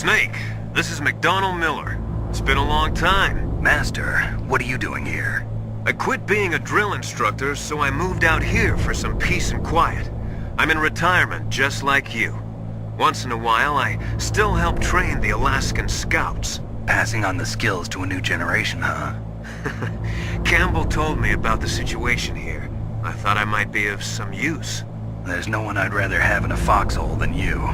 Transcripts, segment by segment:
Snake, this is McDonald Miller. It's been a long time. Master, what are you doing here? I quit being a drill instructor, so I moved out here for some peace and quiet. I'm in retirement, just like you. Once in a while, I still help train the Alaskan Scouts. Passing on the skills to a new generation, huh? Campbell told me about the situation here. I thought I might be of some use. There's no one I'd rather have in a foxhole than you.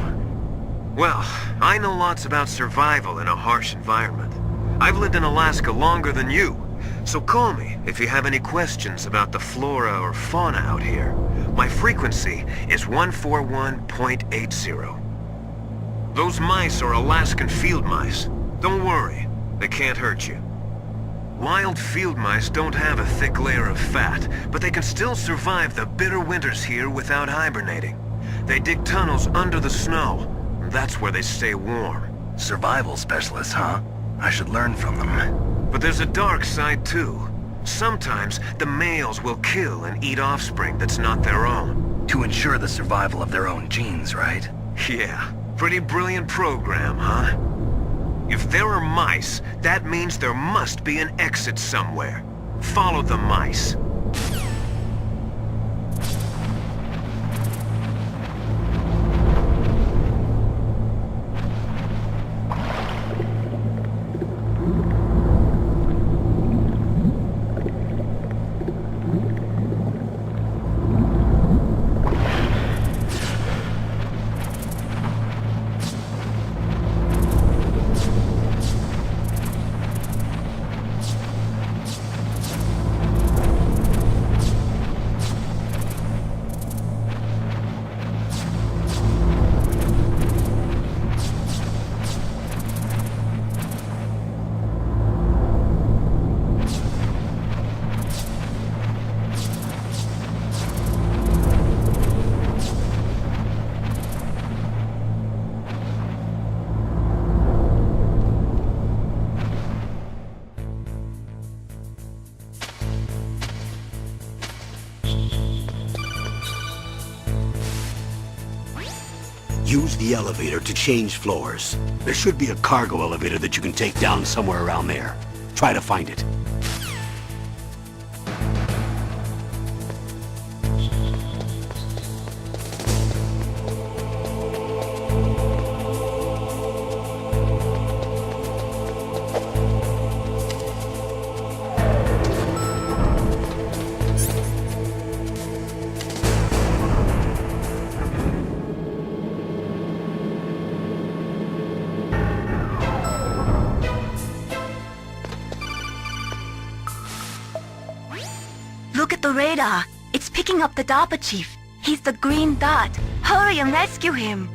Well, I know lots about survival in a harsh environment. I've lived in Alaska longer than you, so call me if you have any questions about the flora or fauna out here. My frequency is 141.80. Those mice are Alaskan field mice. Don't worry, they can't hurt you. Wild field mice don't have a thick layer of fat, but they can still survive the bitter winters here without hibernating. They dig tunnels under the snow. That's where they stay warm. Survival specialists, huh? I should learn from them. But there's a dark side too. Sometimes the males will kill and eat offspring that's not their own. To ensure the survival of their own genes, right? Yeah, pretty brilliant program, huh? If there are mice, that means there must be an exit somewhere. Follow the mice. Use the elevator to change floors. There should be a cargo elevator that you can take down somewhere around there. Try to find it. Look at the radar. It's picking up the DARPA chief. He's the green dot. Hurry and rescue him.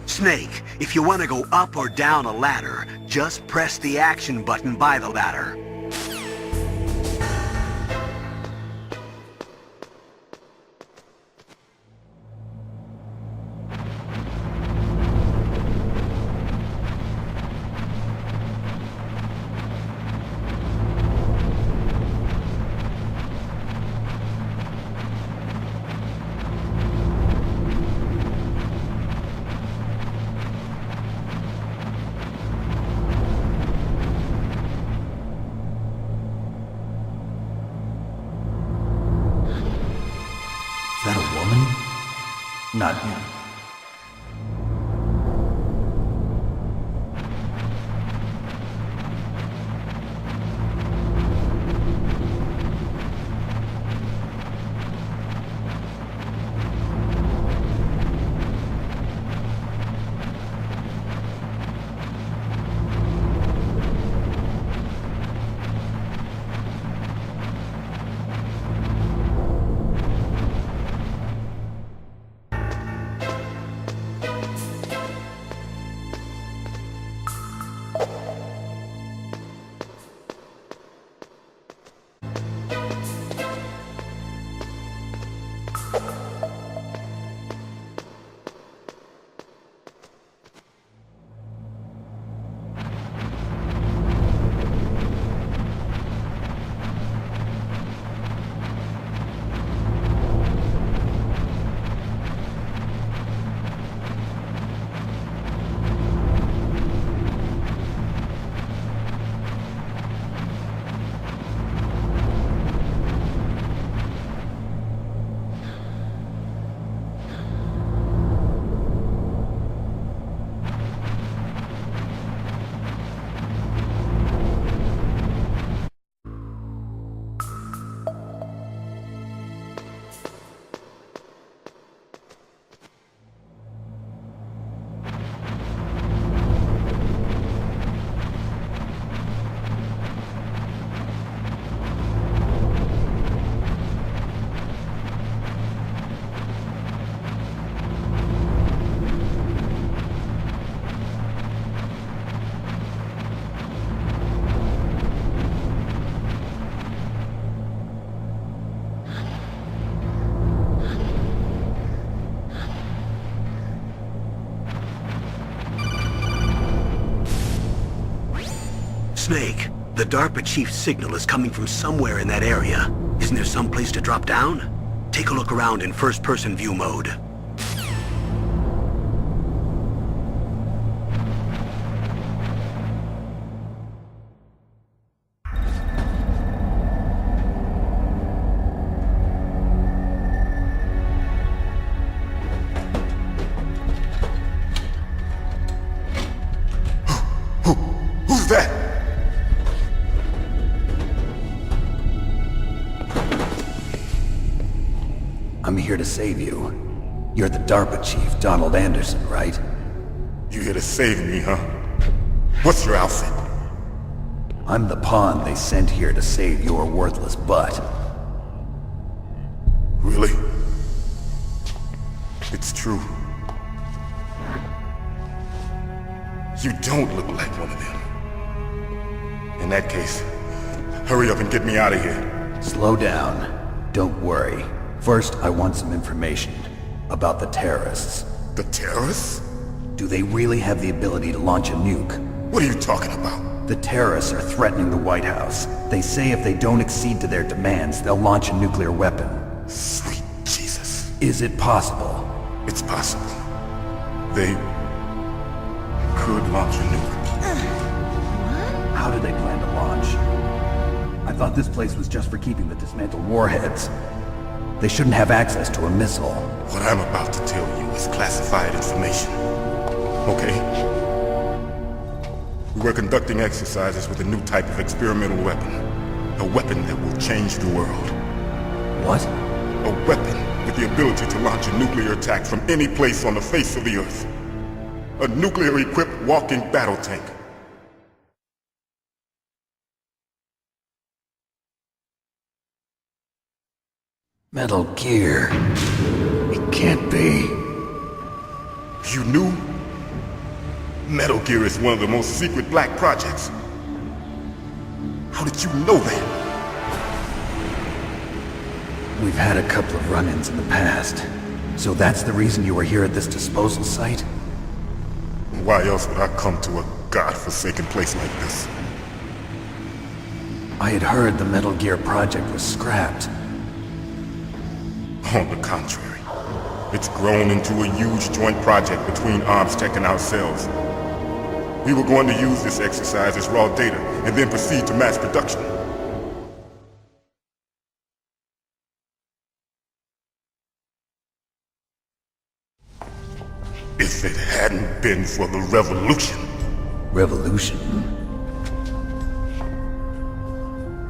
Snake, if you want to go up or down a ladder, just press the action button by the ladder. Is that a woman? Not him. Snake, the DARPA chief's signal is coming from somewhere in that area. Isn't there some place to drop down? Take a look around in first-person view mode. Who's that? I'm here to save you. You're the DARPA chief, Donald Anderson, right? You here to save me, huh? What's your outfit? I'm the pawn they sent here to save your worthless butt. Really? It's true. You don't look like one of them. In that case, hurry up and get me out of here. Slow down. Don't worry. First, I want some information about the terrorists. The terrorists? Do they really have the ability to launch a nuke? What are you talking about? The terrorists are threatening the White House. They say if they don't accede to their demands, they'll launch a nuclear weapon. Sweet Jesus. Is it possible? It's possible. They could launch a nuke. How do they plan to launch? I thought this place was just for keeping the dismantled warheads. They shouldn't have access to a missile. What I'm about to tell you is classified information. Okay? We were conducting exercises with a new type of experimental weapon. A weapon that will change the world. What? A weapon with the ability to launch a nuclear attack from any place on the face of the Earth. A nuclear-equipped walking battle tank. Metal Gear. It can't be. You knew? Metal Gear is one of the most secret black projects. How did you know that? We've had a couple of run-ins in the past. So that's the reason you were here at this disposal site? Why else would I come to a godforsaken place like this? I had heard the Metal Gear project was scrapped. On the contrary, it's grown into a huge joint project between ArmsTech and ourselves. We were going to use this exercise as raw data and then proceed to mass production. If it hadn't been for the revolution... Revolution?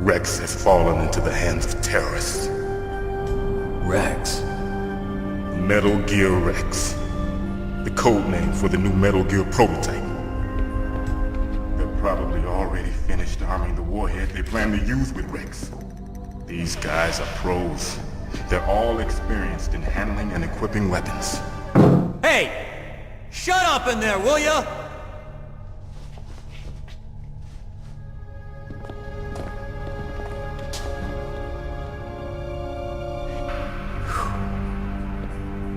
Rex has fallen into the hands of terrorists. Rex? Metal Gear Rex. The code name for the new Metal Gear prototype. They're probably already finished arming the warhead they plan to use with Rex. These guys are pros. They're all experienced in handling and equipping weapons. Hey! Shut up in there, will ya?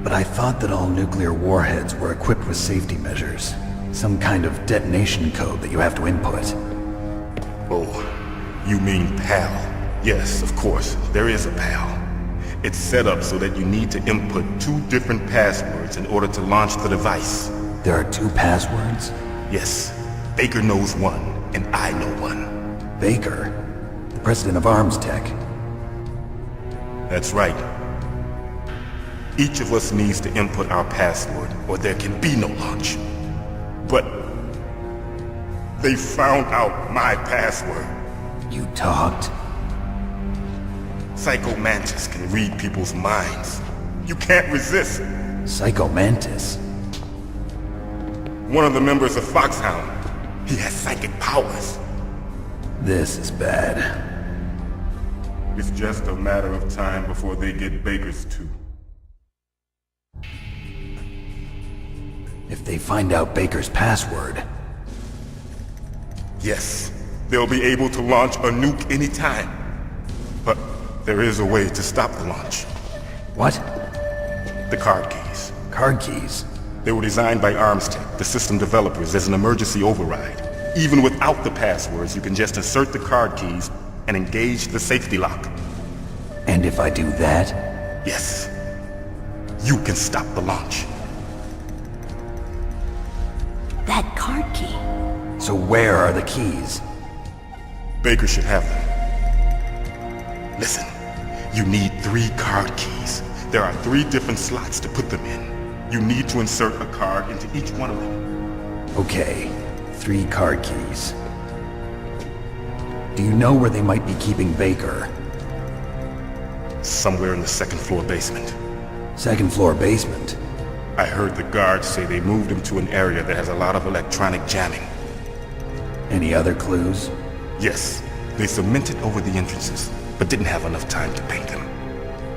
But I thought that all nuclear warheads were equipped with safety measures. Some kind of detonation code that you have to input. Oh, you mean PAL? Yes, of course, there is a PAL. It's set up so that you need to input 2 different passwords in order to launch the device. There are 2 passwords? Yes, Baker knows one, and I know one. Baker? The president of ArmsTech? That's right. Each of us needs to input our password, or there can be no launch. But they found out my password. You talked? Psycho Mantis can read people's minds. You can't resist. Psycho Mantis? One of the members of Foxhound. He has psychic powers. This is bad. It's just a matter of time before they get Baker's too. If they find out Baker's password... Yes, they'll be able to launch a nuke anytime. But there is a way to stop the launch. What? The card keys. Card keys? They were designed by ArmsTech, the system developers, as an emergency override. Even without the passwords, you can just insert the card keys and engage the safety lock. And if I do that? Yes. You can stop the launch. That card key. So where are the keys? Baker should have them. Listen, you need 3 card keys. There are 3 different slots to put them in. You need to insert a card into each one of them. Okay, 3 card keys. Do you know where they might be keeping Baker? Somewhere in the 2nd floor basement. 2nd floor basement? I heard the guards say they moved him to an area that has a lot of electronic jamming. Any other clues? Yes, they cemented over the entrances, but didn't have enough time to paint them.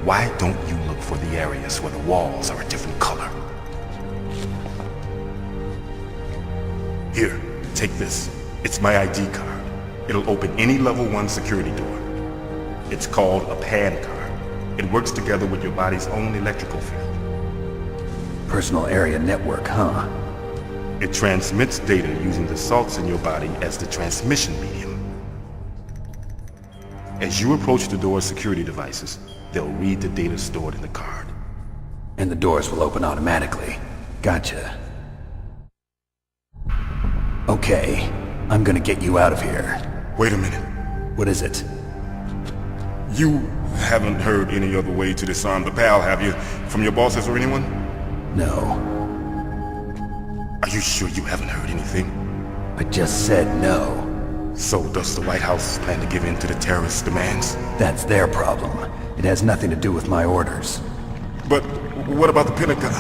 Why don't you look for the areas where the walls are a different color? Here, take this. It's my ID card. It'll open any level 1 security door. It's called a PAN card. It works together with your body's own electrical field. Personal area network, huh? It transmits data using the salts in your body as the transmission medium. As you approach the door's security devices, they'll read the data stored in the card. And the doors will open automatically. Gotcha. Okay, I'm gonna get you out of here. Wait a minute. What is it? You haven't heard any other way to disarm the PAL, have you? From your bosses or anyone? No. Are you sure you haven't heard anything? I just said no. So does the White House plan to give in to the terrorists' demands? That's their problem. It has nothing to do with my orders. But what about the Pentagon?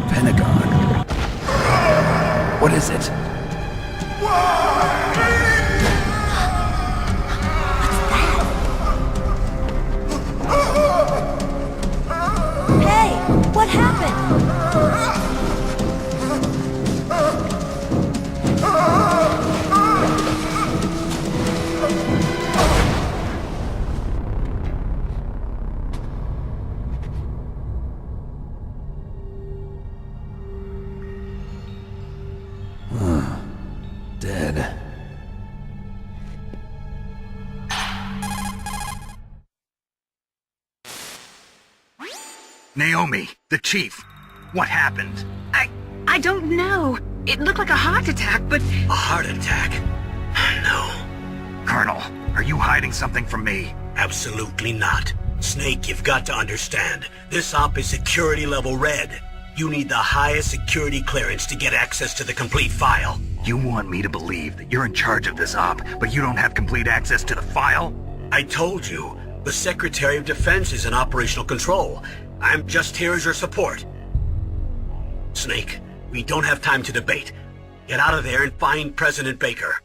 Pentagon? What is it? Hey, what happened? Dead. Naomi, the chief. What happened? I don't know. It looked like a heart attack, but... A heart attack? No. Colonel, are you hiding something from me? Absolutely not. Snake, you've got to understand. This op is security level red. You need the highest security clearance to get access to the complete file. You want me to believe that you're in charge of this op, but you don't have complete access to the file? I told you. The Secretary of Defense is in operational control. I'm just here as your support. Snake, we don't have time to debate. Get out of there and find President Baker.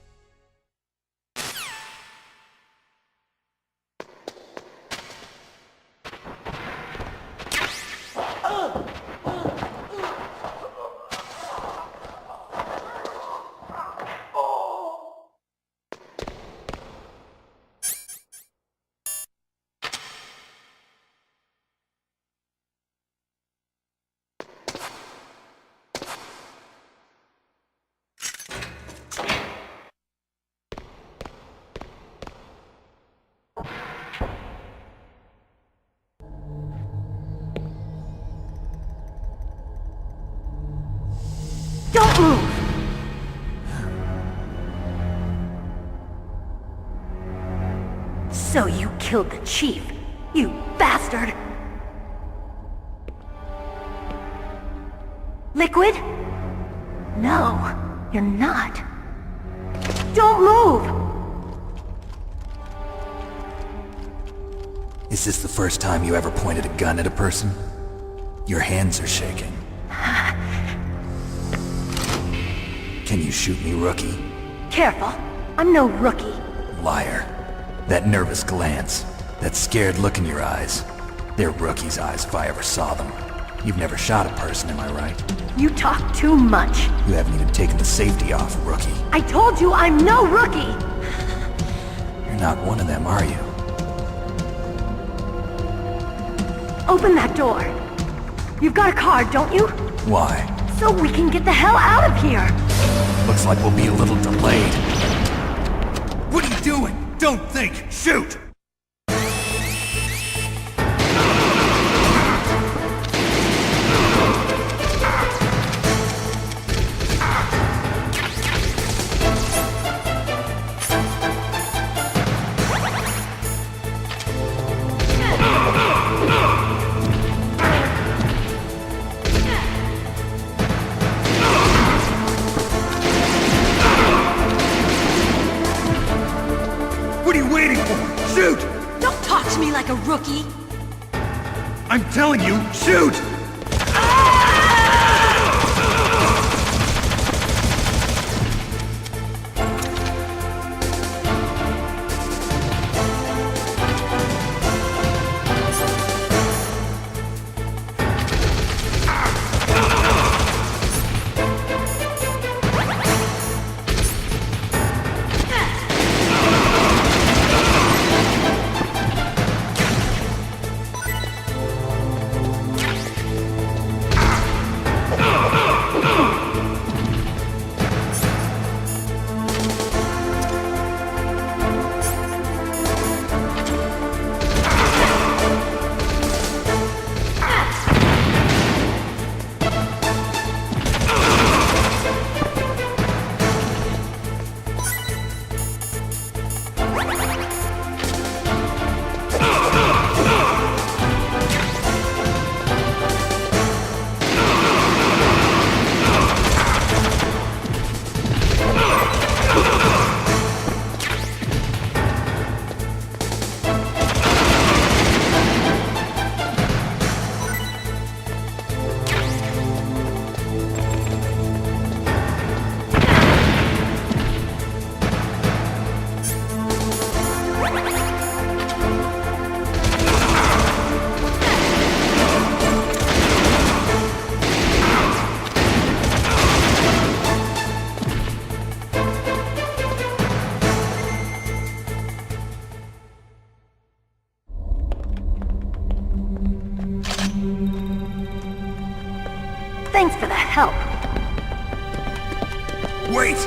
Don't move! So you killed the chief, you bastard! Liquid? No, you're not. Don't move! Is this the first time you ever pointed a gun at a person? Your hands are shaking. Can you shoot me, rookie? Careful, I'm no rookie. Liar. That nervous glance, that scared look in your eyes. They're rookie's eyes if I ever saw them. You've never shot a person, am I right? You talk too much. You haven't even taken the safety off, rookie. I told you I'm no rookie! You're not one of them, are you? Open that door. You've got a card, don't you? Why? So we can get the hell out of here! Looks like we'll be a little delayed. What are you doing? Don't think! Shoot! What are you waiting for? Shoot! Don't talk to me like a rookie. I'm telling you, shoot! Thanks for the help. Wait!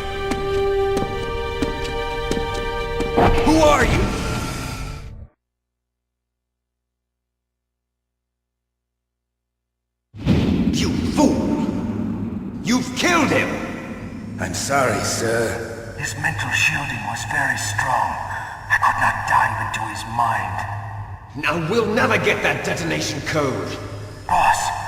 Who are you? You fool! You've killed him! I'm sorry, sir. His mental shielding was very strong. I could not dive into his mind. Now we'll never get that detonation code. Boss,